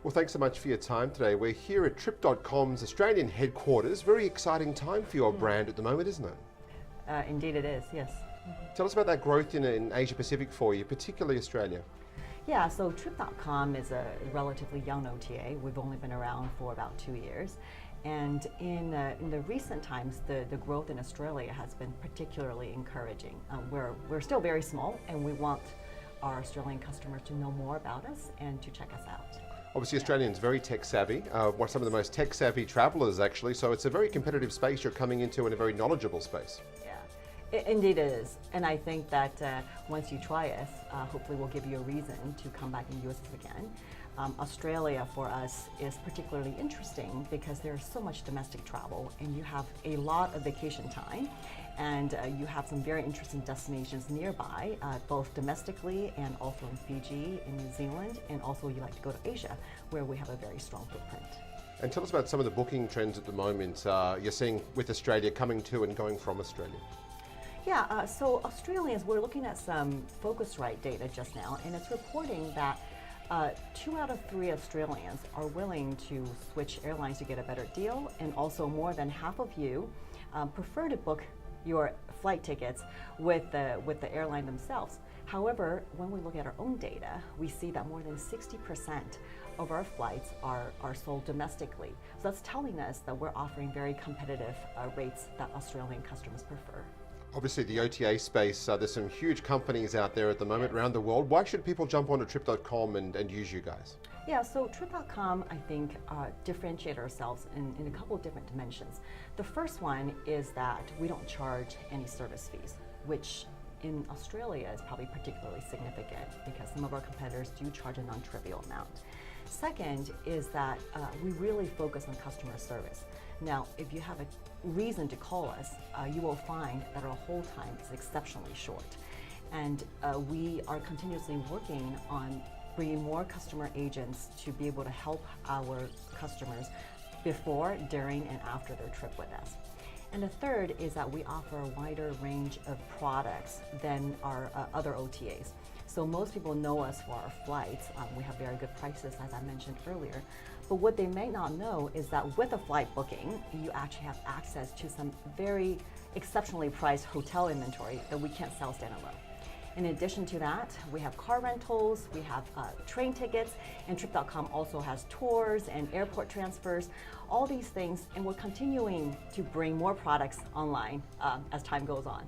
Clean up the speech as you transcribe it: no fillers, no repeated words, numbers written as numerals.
Well, thanks so much for your time today. We're here at Trip.com's Australian headquarters. Very exciting time for your brand at the moment, isn't it? Indeed it is, yes. Tell us about that growth in Asia Pacific for you, particularly Australia. Yeah, so Trip.com is a relatively young OTA. We've only been around for about 2 years. And in the recent times, the growth in Australia has been particularly encouraging. We're still very small, and we want our Australian customers to know more about us and to check us out. Obviously, Australians very tech savvy. We're some of the most tech savvy travelers, actually. So it's a very competitive space you're coming into, and a very knowledgeable space. Yeah, indeed it is. And I think that once you try us, hopefully we'll give you a reason to come back and use us again. Australia for us is particularly interesting because there's so much domestic travel, and you have a lot of vacation time, and you have some very interesting destinations nearby, both domestically and also in Fiji, in New Zealand, and also you like to go to Asia, where we have a very strong footprint. And tell us about some of the booking trends at the moment you're seeing with Australia coming to and going from Australia. Yeah, so Australians, we're looking at some Focusrite data just now, and it's reporting that 2 out of 3 Australians are willing to switch airlines to get a better deal, and also more than half of you prefer to book your flight tickets with the airline themselves. However, when we look at our own data, we see that more than 60% of our flights are sold domestically. So that's telling us that we're offering very competitive rates that Australian customers prefer. Obviously, the OTA space, there's some huge companies out there at the moment around the world. Why should people jump onto Trip.com and use you guys? Yeah, so Trip.com, I think, differentiate ourselves in a couple of different dimensions. The first one is that we don't charge any service fees, which in Australia is probably particularly significant because some of our competitors do charge a non-trivial amount. Second is that we really focus on customer service. Now, if you have a reason to call us, you will find that our hold time is exceptionally short. And we are continuously working on bringing more customer agents to be able to help our customers before, during, and after their trip with us. And the third is that we offer a wider range of products than our other OTAs. So most people know us for our flights. We have very good prices, as I mentioned earlier. But what they may not know is that with a flight booking, you actually have access to some very exceptionally priced hotel inventory that we can't sell standalone. In addition to that, we have car rentals, we have train tickets, and Trip.com also has tours and airport transfers, all these things, and we're continuing to bring more products online as time goes on.